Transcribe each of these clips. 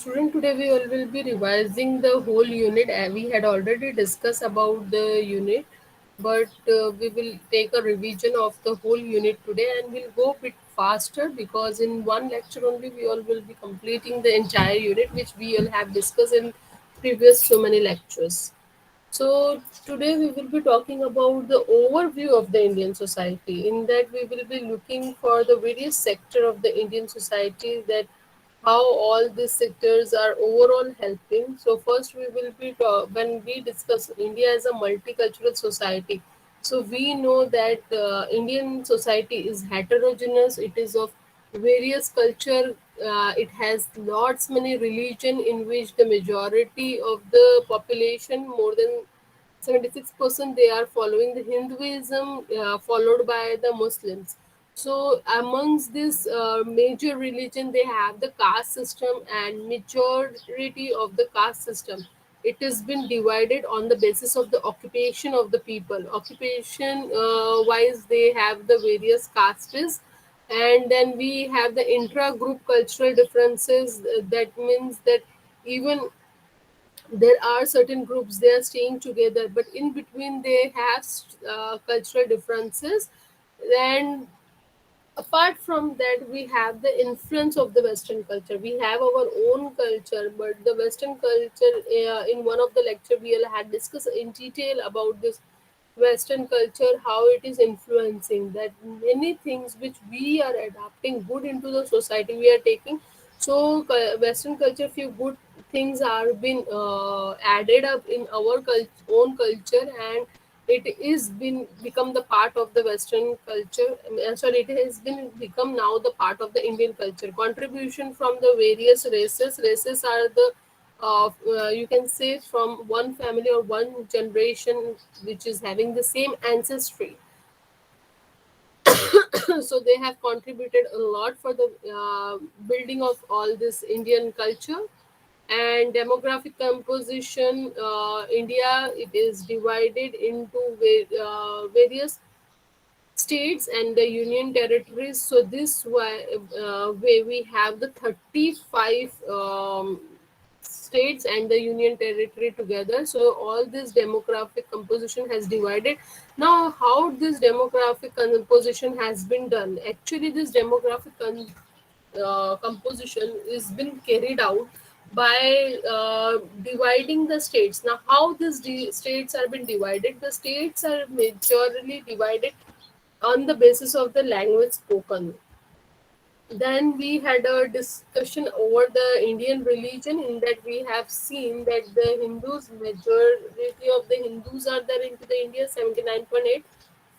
Student, today we all will be revising the whole unit. We had already discussed about the unit, but we will take a revision of the whole unit today, and we'll go a bit faster because in one lecture only we all will be completing the entire unit, which we all have discussed in previous so many lectures. So today we will be talking about the overview of the Indian society. In that we will be looking for the various sector of the Indian society, that how all these sectors are overall helping. So first we will be when we discuss India as a multicultural society. So we know that Indian society is heterogeneous. It is of various culture. It has lots many religion in which the majority of the population, more than 76%, they are following the Hinduism, followed by the Muslims. So amongst this major religion, they have the caste system, and majority of the caste system, it has been divided on the basis of the occupation of the people. Occupation wise, they have the various castes, and then we have the intra-group cultural differences. That means that even there are certain groups, they are staying together, but in between they have cultural differences. And apart from that, we have the influence of the Western culture. We have our own culture, but the Western culture, in one of the lecture we all had discussed in detail about this Western culture, how it is influencing that many things which we are adapting good into the society we are taking. So Western culture, few good things are been added up in our own culture, and it is been become the part of the Western culture. Sorry, it has been become now the part of the Indian culture. Contribution from the various races. Races are the you can say from one family or one generation which is having the same ancestry. So they have contributed a lot for the building of all this Indian culture. And demographic composition, India, it is divided into various states and the union territories. So this way we have the 35 states and the union territory together. So all this demographic composition has divided. Now how this demographic composition has been done? Actually, this demographic composition is been carried out by dividing the states. Now how these states are been divided? The states are majorly divided on the basis of the language spoken. Then we had a discussion over the Indian religion. In that we have seen that the Hindus, majority of the Hindus are there into the India, 79.8,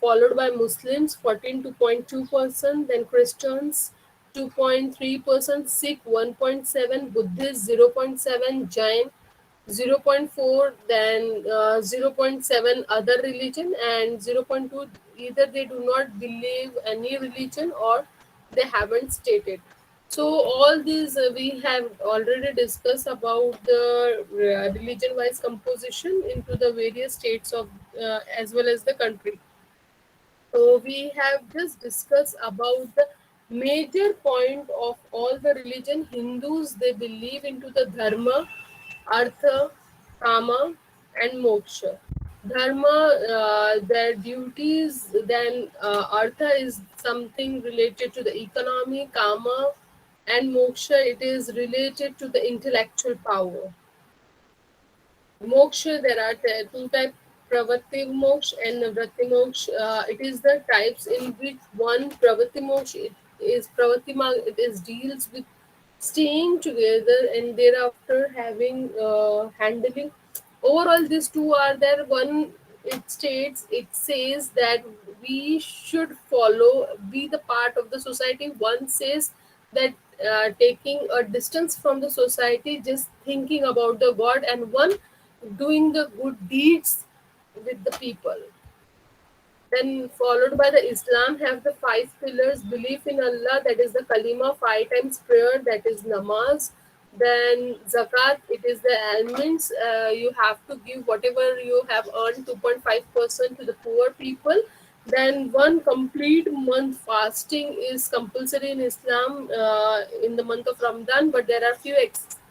followed by Muslims 14.2%, then Christians 2.3%, Sikh 1.7, Buddhist 0.7, Jain zero point 0.4, then 0.7 other religion, and zero point 0.2 either they do not believe any religion or they haven't stated. So all these we have already discussed about the religion wise composition into the various states of as well as the country. So we have just discussed about the major point of all the religion. Hindus, they believe into the dharma, artha, kama, and moksha. Dharma, their duties. Then artha is something related to the economy. Kama and moksha, it is related to the intellectual power. Moksha, there are two types, pravati moksha and nivratti moksha. It is the types in which one pravati moksha, it is deals with staying together and thereafter having handling. Overall, these two are there. One, it says that we should follow, be the part of the society. One says that taking a distance from the society, just thinking about the God, and one doing the good deeds with the people. Then followed by the Islam have the five pillars: belief in Allah, that is the kalima, five times prayer, that is namaz. Then zakat, it is the almonds. You have to give whatever you have earned, 2.5% to the poor people. Then one complete month fasting is compulsory in Islam in the month of Ramadan, but there are few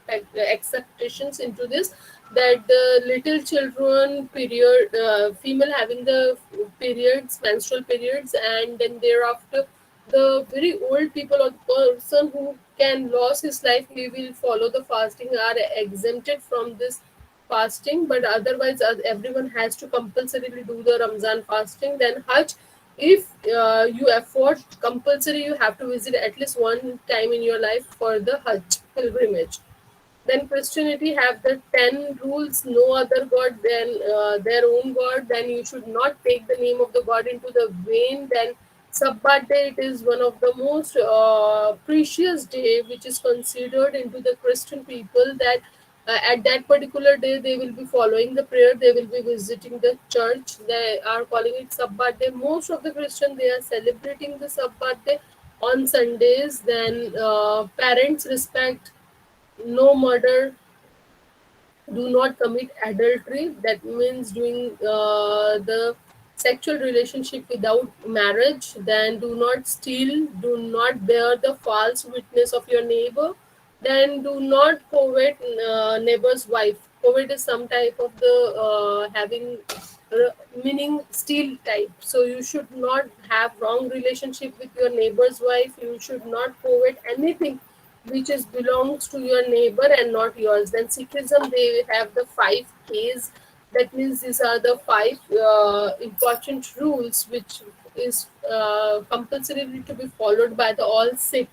acceptations into this, that the little children period, female having the periods, menstrual periods, and then thereafter the very old people or the person who can lose his life, he will follow the fasting, are exempted from this fasting. But otherwise, everyone has to compulsorily do the Ramzan fasting. Then Hajj, if you afford compulsory, you have to visit at least one time in your life for the Hajj pilgrimage. Then Christianity have the 10 rules: no other god than their own god. Then you should not take the name of the god into the vain. Then Sabbath day, it is one of the most precious day which is considered into the Christian people, that at that particular day they will be following the prayer, they will be visiting the church, they are calling it Sabbath day. Most of the Christian, they are celebrating the Sabbath day on Sundays. Then parents respect, no murder, do not commit adultery, that means doing the sexual relationship without marriage. Then do not steal, do not bear the false witness of your neighbor. Then do not covet neighbor's wife. Covet is some type of the having meaning steal type. So you should not have wrong relationship with your neighbor's wife. You should not covet anything which is belongs to your neighbor and not yours. Then Sikhism, they have the 5 Ks. That means these are the five important rules which is compulsory to be followed by the all Sikh.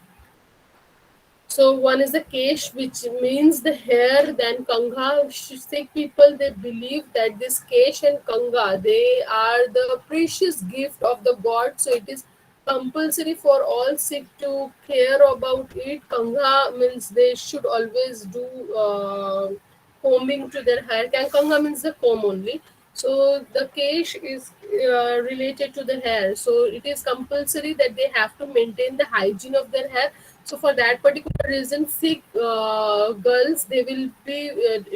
So one is the kesh, which means the hair. Then kanga, Sikh people, they believe that this kesh and kanga, they are the precious gift of the god. So it is compulsory for all Sikh to care about it. Kanga means they should always do combing to their hair. Kanga means the comb only. So the kesh is related to the hair. So it is compulsory that they have to maintain the hygiene of their hair. So for that particular reason, Sikh girls, they will be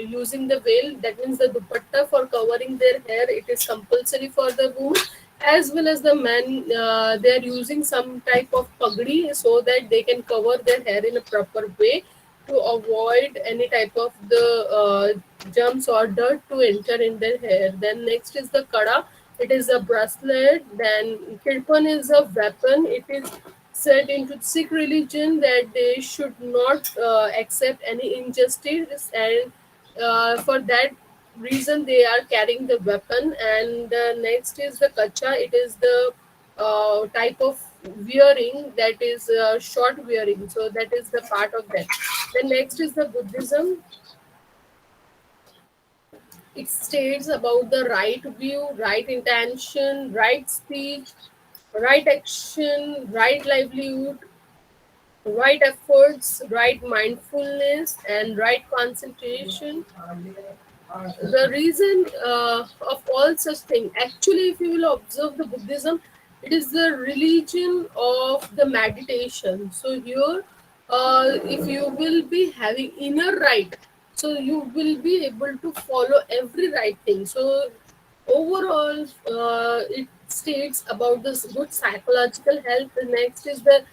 using the veil. That means the dupatta for covering their hair. It is compulsory for the women as well as the men. They are using some type of pagdi so that they can cover their hair in a proper way to avoid any type of the germs or dirt to enter in their hair. Then next is the kada. It is a bracelet. Then kirpan is a weapon. It is said into Sikh religion that they should not accept any injustice, and for that reason they are carrying the weapon. And next is the kacha. It is the type of wearing, that is short wearing. So that is the part of that. Then next is the Buddhism. It states about the right view, right intention, right speech, right action, right livelihood, right efforts, right mindfulness, and right concentration. The reason of all such thing, actually, if you will observe the Buddhism, it is the religion of the meditation. So here, if you will be having inner right, so you will be able to follow every right thing. So overall, it states about this good psychological health. The next is the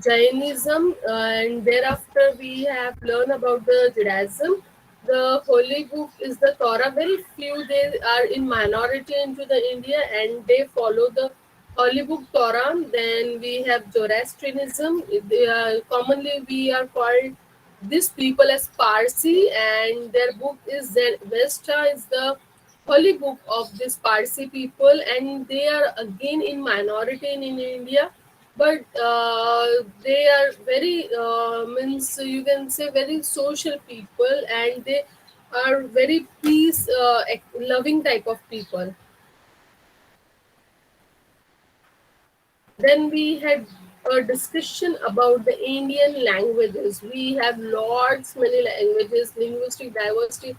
Jainism, and thereafter we have learned about the Judaism. The holy book is the Torah. Very few they are in minority into the India, and they follow the holy book Torah. Then we have Zoroastrianism. Commonly we are called these people as Parsi, and their book is Zen Vesta is the holy book of this Parsi people, and they are again in minority in India, but they are very means you can say very social people, and they are very peace loving type of people. Then we had a discussion about the Indian languages. We have lots many languages. Linguistic diversity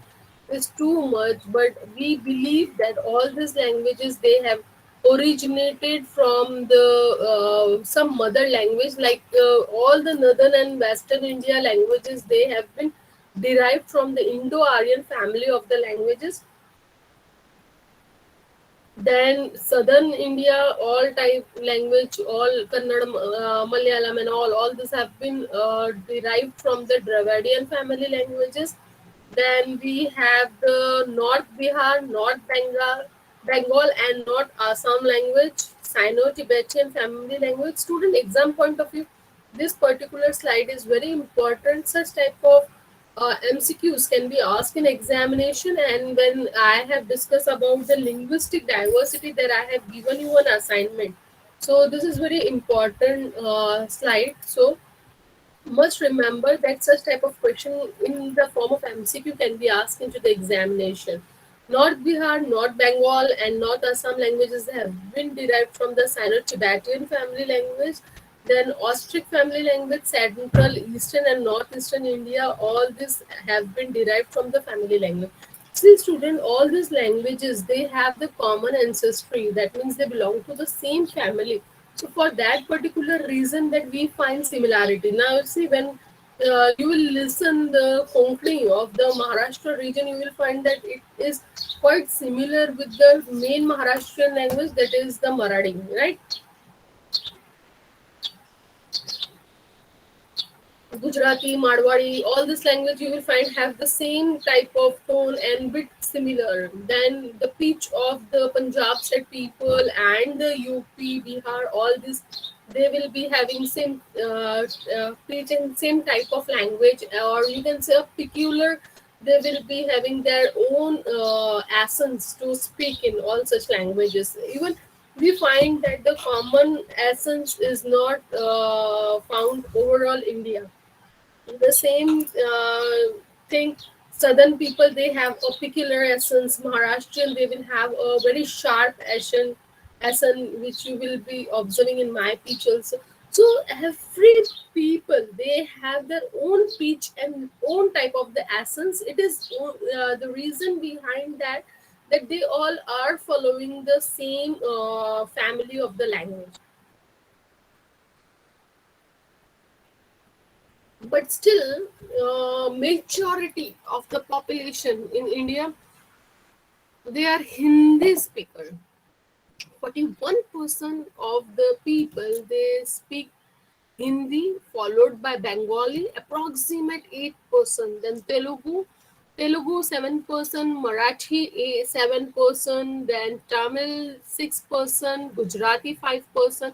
is too much, but we believe that all these languages, they have originated from the some mother language, like all the northern and western India languages. They have been derived from the Indo-Aryan family of the languages. Then southern India, all type language, all Kannada, Malayalam, and all this have been derived from the Dravidian family languages. Then we have the North Bihar, North Bengal, and North Assam language, Sino-Tibetan family language. Student exam point of view, this particular slide is very important. Such type of MCQs can be asked in examination, and when I have discussed about the linguistic diversity, that I have given you an assignment. So this is very important slide. So must remember that such type of question in the form of MCQ can be asked into the examination. North Bihar, North Bengal, and North Assam languages have been derived from the Sino-Tibetan family language. Then Austric family language, Central, Eastern, and Northeastern India, all these have been derived from the family language. See, student, all these languages they have the common ancestry. That means they belong to the same family. So for that particular reason, that we find similarity. Now, see, when you will listen the Konkani of the Maharashtra region, you will find that it is quite similar with the main Maharashtrian language, that is the Marathi, right? Gujarati, Marwari, all this language you will find have the same type of tone and bit similar. Then the pitch of the Punjab state people and the UP, Bihar, all this, they will be having same pitch and same type of language, or you can say a peculiar. They will be having their own accents to speak in all such languages. Even we find that the common essence is not found overall India. The same thing, southern people they have a peculiar essence. Maharashtrian they will have a very sharp accent which you will be observing in my pitch also. So every people they have their own pitch and own type of the essence. It is the reason behind that, that they all are following the same family of the language. But still, majority of the population in India, they are Hindi speaker. 41% of the people they speak Hindi, followed by Bengali, approximate 8%. Then Telugu 7%, Marathi 7%, then Tamil 6%, Gujarati 5%,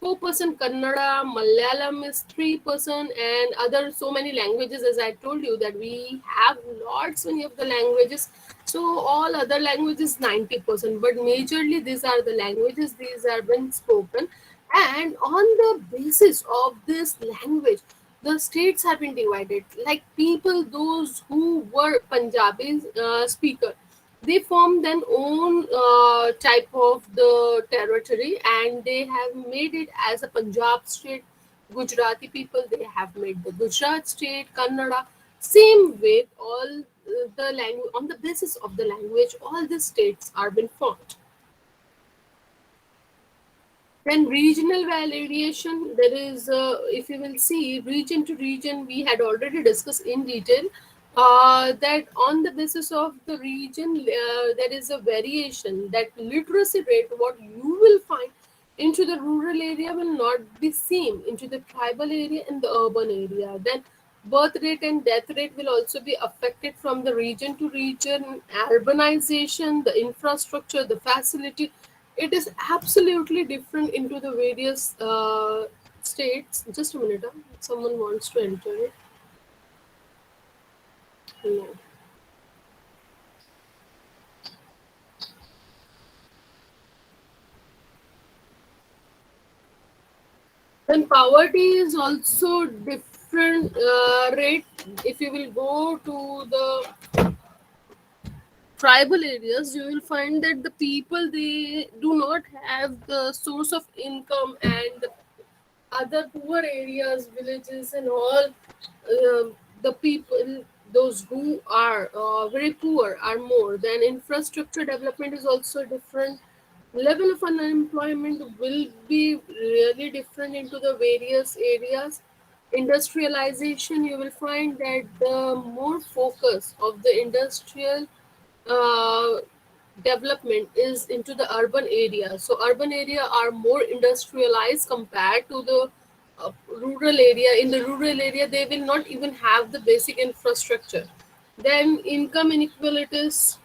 4% Kannada, Malayalam is 3%, and other so many languages. As I told you that we have lots many of the languages. So all other languages 90%, but majorly these are the languages these are being spoken. And on the basis of this language, the states have been divided. Like people, those who were Punjabi speaker, they formed their own type of the territory, and they have made it as a Punjab state. Gujarati people they have made the Gujarat state. Kannada same way. All the language, on the basis of the language, all the states are been formed. Then regional variation, there is, if you will see, region to region, we had already discussed in detail that on the basis of the region, there is a variation. That literacy rate, what you will find into the rural area will not be same into the tribal area and the urban area. Then birth rate and death rate will also be affected from the region to region. Urbanization, the infrastructure, the facility, it is absolutely different into the various states. Just a minute, someone wants to enter it. No. Then poverty is also different rate. If you will go to the tribal areas, you will find that the people they do not have the source of income, and other poor areas, villages, and all, the people, those who are very poor, are more. Then infrastructure development is also different. Level of unemployment will be really different into the various areas. Industrialization, you will find that the more focus of the industrial uh, development is into the urban area. So urban area are more industrialized compared to the rural area. In the rural area, they will not even have the basic infrastructure. Then income inequalities,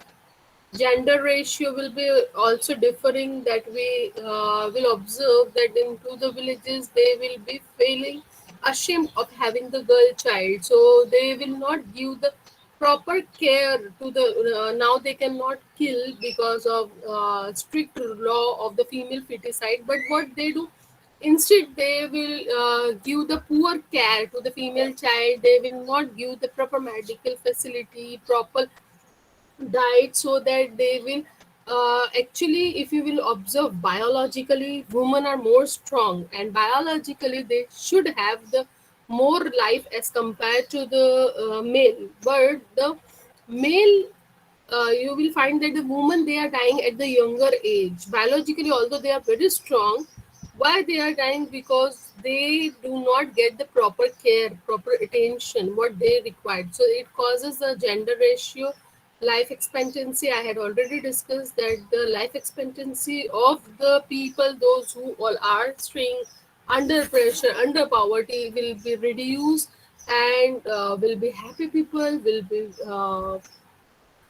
gender ratio will be also differing, that we will observe that into the villages they will be feeling ashamed of having the girl child, so they will not give the proper care to the now they cannot kill because of strict law of the female feticide. But what they do, instead they will give the poor care to the female child. They will not give the proper medical facility, proper diet, so that they will actually, if you will observe biologically, women are more strong, and biologically they should have the more life as compared to the male. But the male, you will find that the women, they are dying at the younger age biologically, although they are very strong. Why they are dying? Because they do not get the proper care, proper attention what they required. So it causes the gender ratio. Life expectancy, I had already discussed that the life expectancy of the people, those who all are staying under pressure, under poverty, will be reduced, and will be happy people, will be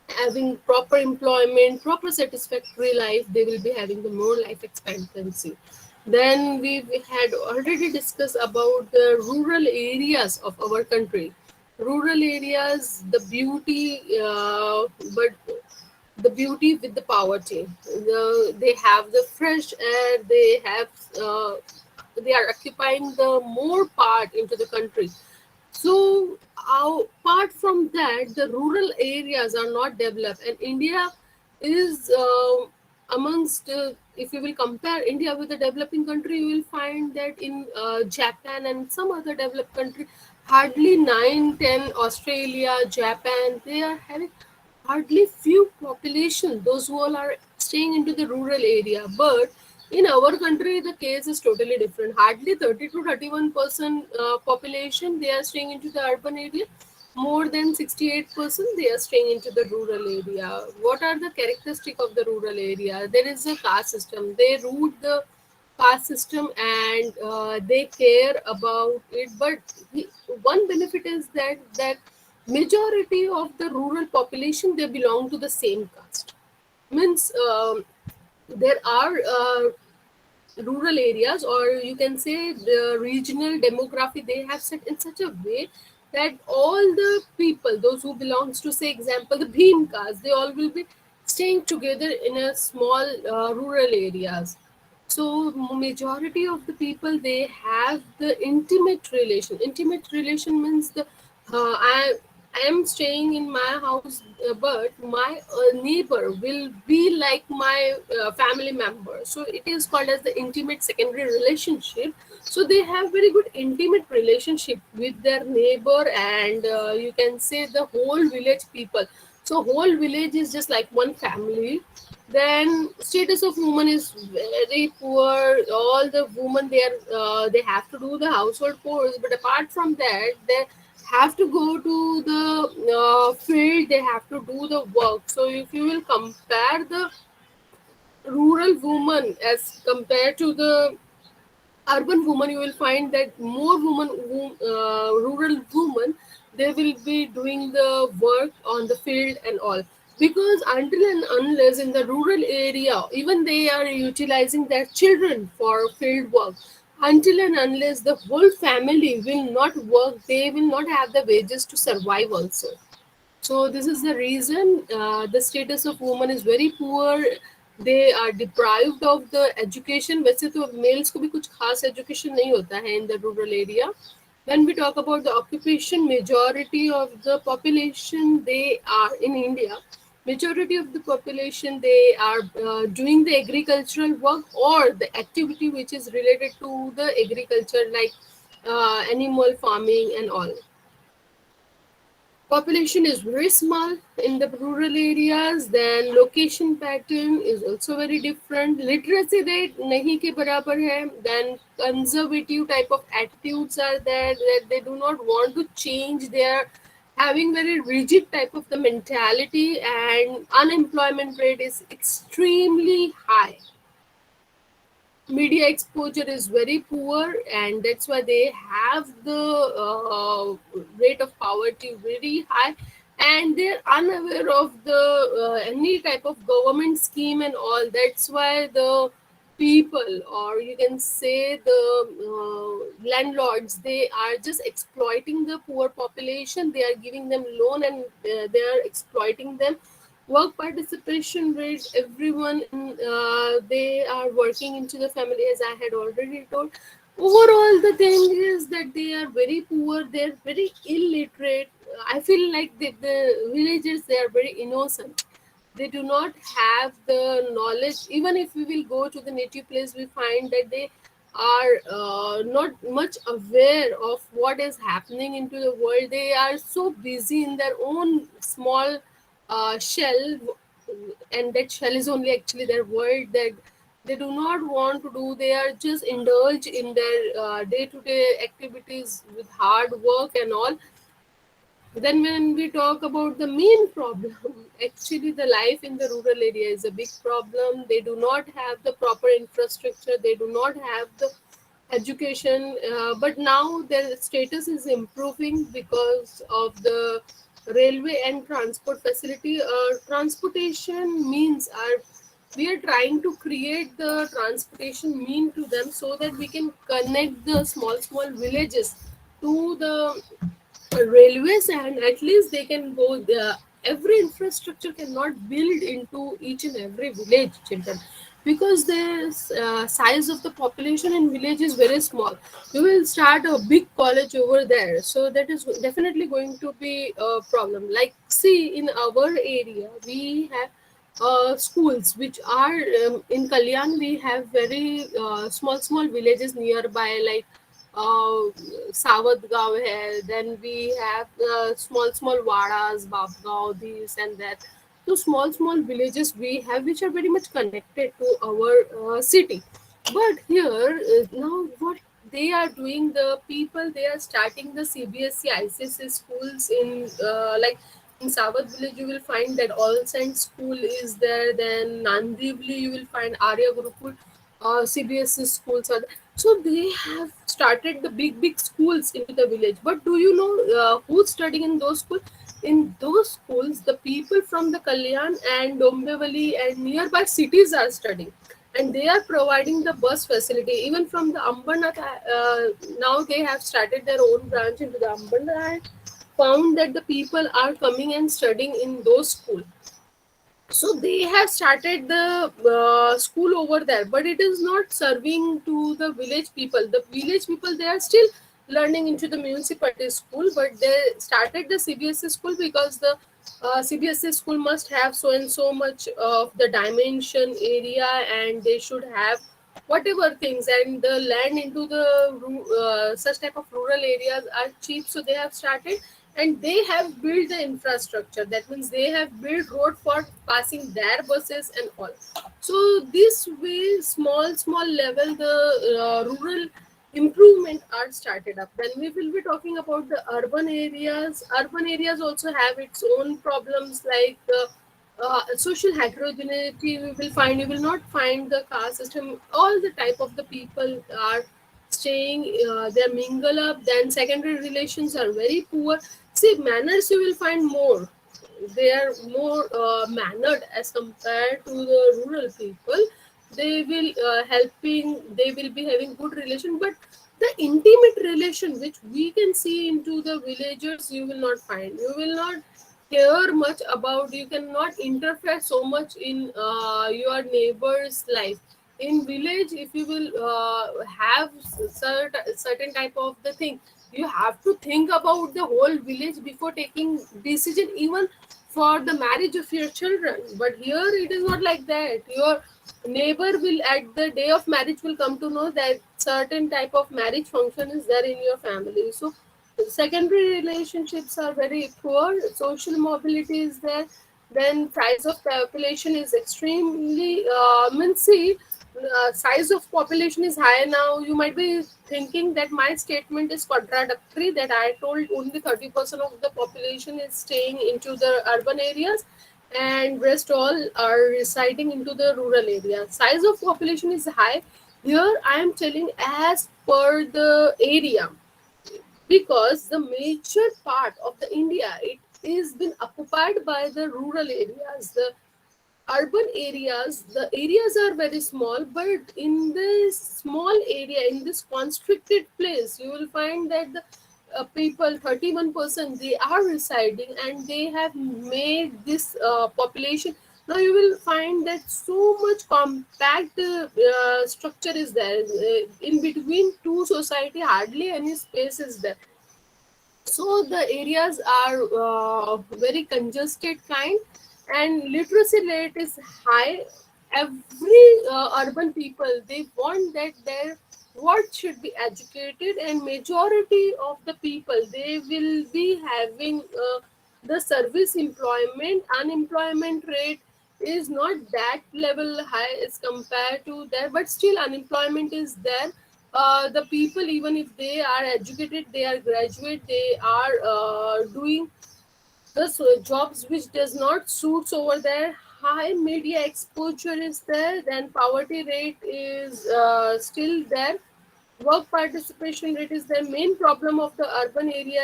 having proper employment, proper satisfactory life, they will be having the more life expectancy. Then we had already discussed about the rural areas of our country. Rural areas, the beauty, but the beauty with the poverty. They have the fresh air. They have. They are occupying the more part into the country. So, apart from that, the rural areas are not developed, and India is amongst. If you will compare India with a developing country, you will find that in Japan and some other developed country, hardly 9, 10. Australia, Japan, they are having hardly few population. Those who all are staying into the rural area, but in our country, the case is totally different. Hardly 30 to 31% population, they are staying into the urban area. More than 68% they are staying into the rural area. What are the characteristic of the rural area? There is a caste system. They root the caste system, and they care about it. But one benefit is that majority of the rural population, they belong to the same caste. Means there are rural areas, or you can say the regional demography, they have set in such a way that all the people, those who belongs to, say example, the Bhim caste, they all will be staying together in a small rural areas. So majority of the people, they have the intimate relation. Intimate relation means the I am staying in my house, but my neighbor will be like my family member. So it is called as the intimate secondary relationship. So they have very good intimate relationship with their neighbor, and you can say the whole village people. So whole village is just like one family. Then status of woman is very poor. All the women, they have to do the household chores, but apart from that, they have to go to the field. They have to do the work. So if you will compare the rural woman as compared to the urban woman, you will find that more women, rural women, they will be doing the work on the field and all. Because until and unless in the rural area, even they are utilizing their children for field work, until and unless the whole family will not work, they will not have the wages to survive also. So this is the reason the status of women is very poor. They are deprived of the education. वैसे तो males को भी कुछ खास education नहीं होता है in the rural area. When we talk about the occupation, majority of the population, they are in India. Majority of the population, they are doing the agricultural work or the activity which is related to the agriculture, like animal farming and all. Population is very small in the rural areas. Then location pattern is also very different. Literacy rate nahi ke barabar hai. Then conservative type of attitudes are there, that they do not want to change their having very rigid type of the mentality, and unemployment rate is extremely high. Media exposure is very poor, and that's why they have the rate of poverty very high, and they're unaware of the any type of government scheme and all. That's why the people, or you can say the landlords, they are just exploiting the poor population. They are giving them loan, and they are exploiting them. Work participation rate, everyone they are working into the family, as I had already told. Overall, the thing is that they are very poor, they're very illiterate. I feel like the villagers, they are very innocent. They do not have the knowledge. Even if we will go to the native place, we find that they are not much aware of what is happening into the world. They are so busy in their own small shell, and that shell is only actually their world, that they do not want to do. They are just indulge in their day-to-day activities with hard work and all. Then, when we talk about the main problem, actually, the life in the rural area is a big problem. They do not have the proper infrastructure, they do not have the education, but now their status is improving because of the railway and transport facility. Transportation means are we are trying to create the transportation mean to them, so that we can connect the small villages to the railways, and at least they can go there. Every infrastructure cannot build into each and every village, children, because the size of the population in village is very small. You will start a big college over there, so that is definitely going to be a problem. Like, see, in our area we have schools which are in Kalyan. We have very small villages nearby, like uh, Sawadgaon hai. Then we have small vadas, Babgaon, this and that. So small villages we have, which are very much connected to our city. But here now, what they are doing, the people, they are starting the CBSE ICSE schools in like in Sawat village. You will find that All Saints school is there. Then Nandivli you will find Arya Gurukul CBSE schools are there. So they have started the big schools into the village. But do you know who's studying in those schools? In those schools, the people from the Kalyan and Dombivli and nearby cities are studying, and they are providing the bus facility. Even from the Ambernath, now they have started their own branch into the Ambernath. Found that the people are coming and studying in those schools, so they have started the school over there, but it is not serving to the village people. The village people, they are still learning into the municipality school, but they started the CBSE school because the CBSE school must have so and so much of the dimension area, and they should have whatever things, and the land into the such type of rural areas are cheap, so they have started. And they have built the infrastructure. That means they have built road for passing their buses and all. So this way, small level, the rural improvement are started up. Then we will be talking about the urban areas. Urban areas also have its own problems, like social heterogeneity. We will find, you will not find the caste system. All the type of the people are staying, they mingle up. Then secondary relations are very poor. See, manners you will find more. They are more mannered as compared to the rural people. They will they will be having good relation, but the intimate relation which we can see into the villagers, you will not find. You will not care much about. You cannot interfere so much in your neighbor's life. In village, if you will have certain type of the thing, you have to think about the whole village before taking decision, even for the marriage of your children. But here it is not like that. Your neighbor will, at the day of marriage, will come to know that certain type of marriage function is there in your family. So secondary relationships are very poor. Social mobility is there. Then price of population is extremely see, size of population is high now, you might be thinking that my statement is contradictory, that I told only 30% of the population is staying into the urban areas and rest all are residing into the rural area. Size of population is high. Here I am telling as per the area, because the major part of the India, it is been occupied by the rural areas. The urban areas, the areas are very small, but in this small area, in this constricted place, you will find that the people 31% they are residing, and they have made this population. Now you will find that so much compact structure is there, in between two society hardly any space is there. So the areas are very congested kind, and literacy rate is high. Every urban people, they want that their what should be educated, and majority of the people, they will be having the service employment. Unemployment rate is not that level high as compared to that, but still unemployment is there. The people, even if they are educated, they are graduate, they are doing the jobs which does not suits over there. High media exposure is there, then poverty rate is still there. Work participation rate is the main problem of the urban area.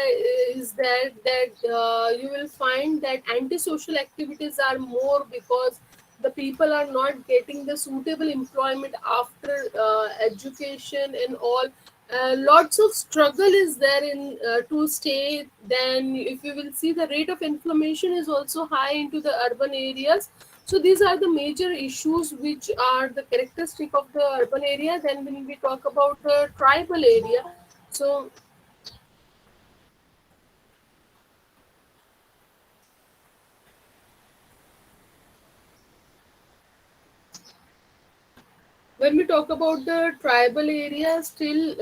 Is that you will find that antisocial activities are more, because the people are not getting the suitable employment after education and all. Lots of struggle is there in to stay. Then if you will see, the rate of inflammation is also high into the urban areas. So these are the major issues which are the characteristic of the urban area. Then when we talk about the tribal area, so when we talk about the tribal area, still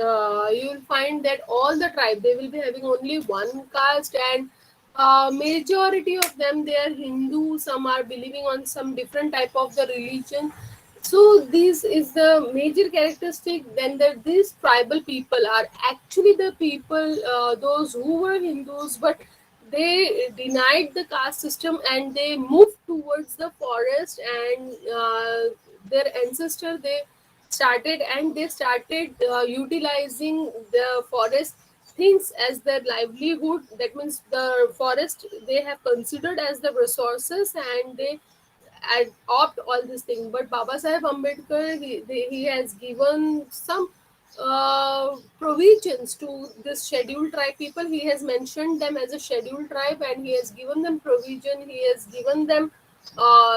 you will find that all the tribe, they will be having only one caste, and majority of them, they are Hindu. Some are believing on some different type of the religion. So this is the major characteristic. Then that these tribal people are actually the people, those who were Hindus, but they denied the caste system and they moved towards the forest, and their ancestor, they started, and they started utilizing the forest things as their livelihood. That means the forest they have considered as the resources, and they adopt all these things. But Baba Saheb Ambedkar, he has given some provisions to this scheduled tribe people. He has mentioned them as a scheduled tribe, and he has given them provision. He has given them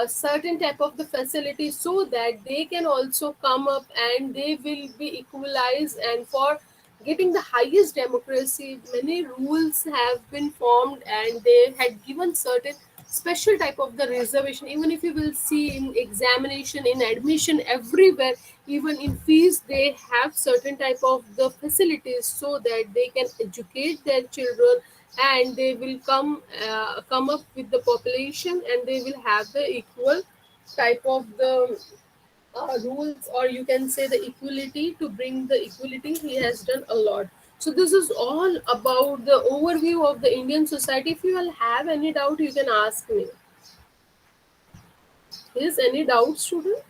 certain type of the facility, so that they can also come up and they will be equalized. And for getting the highest democracy, many rules have been formed, and they had given certain special type of the reservation. Even if you will see in examination, in admission, everywhere, even in fees, they have certain type of the facilities, so that they can educate their children, and they will come up with the population, and they will have the equal type of the rules, or you can say the equality. To bring the equality, he has done a lot. So this is all about the overview of the Indian society. If you will have any doubt, you can ask me. Is any doubt, student?